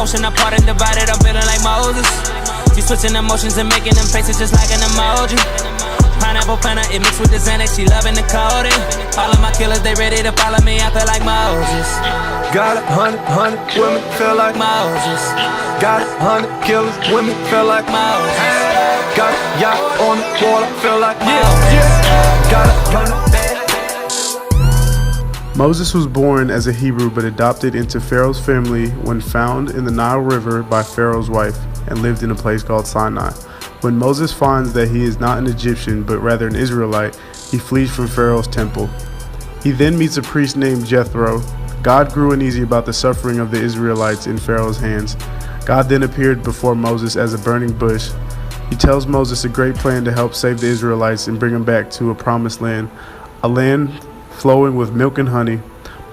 ocean apart and divided, I'm feeling like Moses. She switching emotions and making them faces just like an emoji. Pineapple planner, it mixed with the Xanax, she loving the codeine. All of my killers, they ready to follow me, I feel like Moses. Got 100 women, feel like Moses. Got 100 killers, women, feel like Moses. Got a yacht on the water, feel like Moses. Got 100 Moses was born as a Hebrew but adopted into Pharaoh's family when found in the Nile River by Pharaoh's wife and lived in a place called Sinai. When Moses finds that he is not an Egyptian but rather an Israelite, he flees from Pharaoh's temple. He then meets a priest named Jethro. God grew uneasy about the suffering of the Israelites in Pharaoh's hands. God then appeared before Moses as a burning bush. He tells Moses a great plan to help save the Israelites and bring them back to a promised land, a land flowing with milk and honey.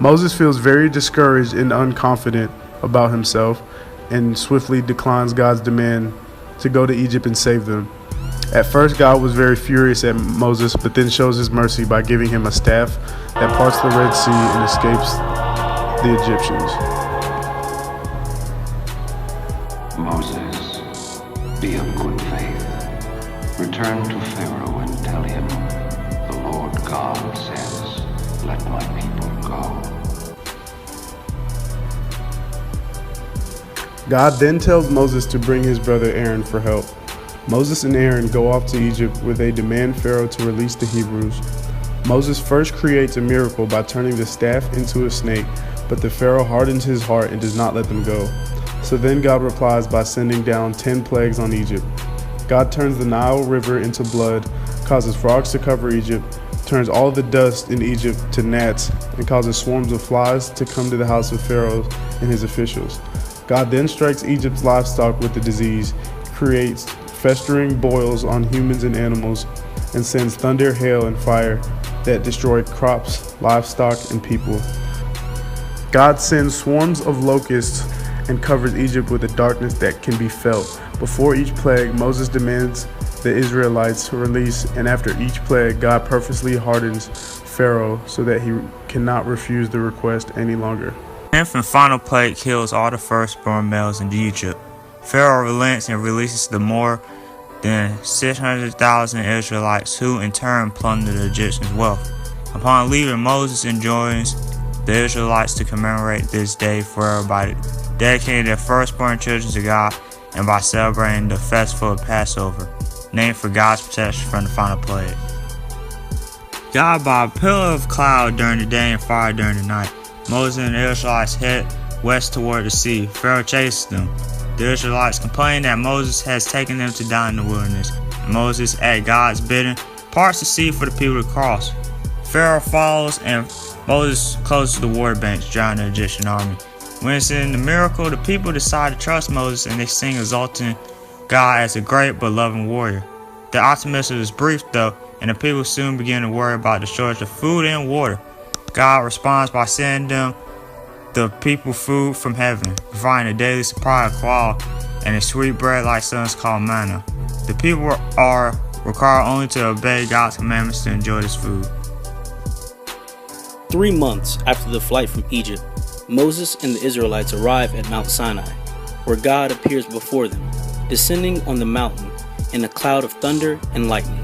Moses feels very discouraged and unconfident about himself and swiftly declines God's demand to go to Egypt and save them. At first, God was very furious at Moses, but then shows his mercy by giving him a staff that parts the Red Sea and escapes the Egyptians. Moses, be of good faith. Return to Pharaoh and tell him, the Lord God says, let my people go. God then tells Moses to bring his brother Aaron for help. Moses and Aaron go off to Egypt where they demand Pharaoh to release the Hebrews. Moses first creates a miracle by turning the staff into a snake, but the Pharaoh hardens his heart and does not let them go. So then God replies by sending down 10 plagues on Egypt. God turns the Nile River into blood, causes frogs to cover Egypt, turns all the dust in Egypt to gnats, and causes swarms of flies to come to the house of Pharaoh and his officials. God then strikes Egypt's livestock with the disease, creates festering boils on humans and animals, and sends thunder, hail, and fire that destroy crops, livestock, and people. God sends swarms of locusts and covers Egypt with a darkness that can be felt. Before each plague, Moses demands the Israelites release, and after each plague, God purposely hardens Pharaoh so that he cannot refuse the request any longer. The 10th and final plague kills all the firstborn males in Egypt. Pharaoh relents and releases the more than 600,000 Israelites, who in turn plunder the Egyptians' wealth. Upon leaving, Moses enjoins the Israelites to commemorate this day forever by dedicating their firstborn children to God and by celebrating the festival of Passover, named for God's protection from the final plague. God, by a pillar of cloud during the day and fire during the night, Moses and the Israelites head west toward the sea. Pharaoh chases them. The Israelites complain that Moses has taken them to die in the wilderness, and Moses, at God's bidding, parts the sea for the people to cross. Pharaoh follows, and Moses closes the water banks, drowning the Egyptian army. When it's in the miracle, the people decide to trust Moses, and they sing exalting God as a great but loving warrior. The optimism is brief though, and the people soon begin to worry about the shortage of food and water. God responds by sending them the people food from heaven, providing a daily supply of quail and a sweet bread like sons called manna. The people are required only to obey God's commandments to enjoy this food. 3 months after the flight from Egypt, Moses and the Israelites arrive at Mount Sinai, where God appears before them, descending on the mountain in a cloud of thunder and lightning.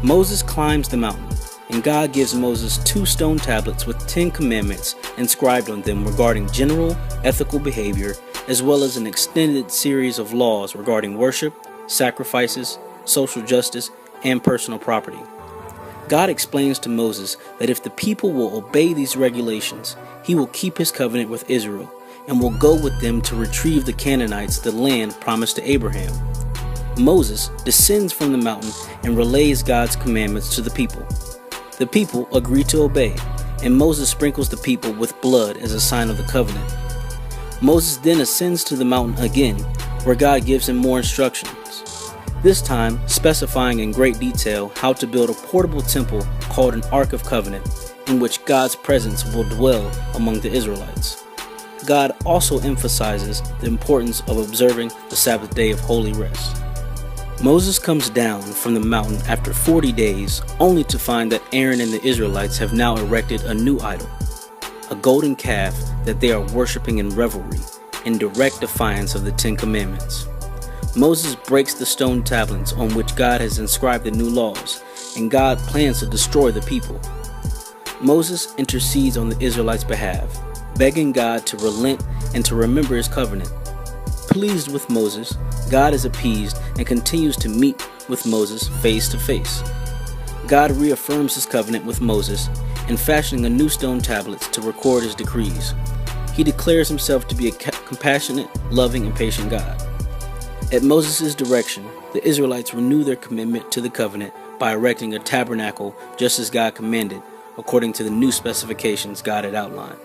Moses climbs the mountain, and God gives Moses 2 stone tablets with 10 commandments inscribed on them regarding general ethical behavior, as well as an extended series of laws regarding worship, sacrifices, social justice, and personal property. God explains to Moses that if the people will obey these regulations, he will keep his covenant with Israel and will go with them to retrieve the Canaanites, the land promised to Abraham. Moses descends from the mountain and relays God's commandments to the people. The people agree to obey, and Moses sprinkles the people with blood as a sign of the covenant. Moses then ascends to the mountain again, where God gives him more instructions, this time specifying in great detail how to build a portable temple called an Ark of Covenant, in which God's presence will dwell among the Israelites. God also emphasizes the importance of observing the Sabbath day of holy rest. Moses comes down from the mountain after 40 days, only to find that Aaron and the Israelites have now erected a new idol, a golden calf that they are worshiping in revelry, in direct defiance of the Ten Commandments. Moses breaks the stone tablets on which God has inscribed the new laws, and God plans to destroy the people. Moses intercedes on the Israelites' behalf, begging God to relent and to remember his covenant. Pleased with Moses, God is appeased and continues to meet with Moses face to face. God reaffirms his covenant with Moses in fashioning a new stone tablets to record his decrees. He declares himself to be a compassionate, loving, and patient God. At Moses' direction, the Israelites renew their commitment to the covenant by erecting a tabernacle just as God commanded, according to the new specifications God had outlined.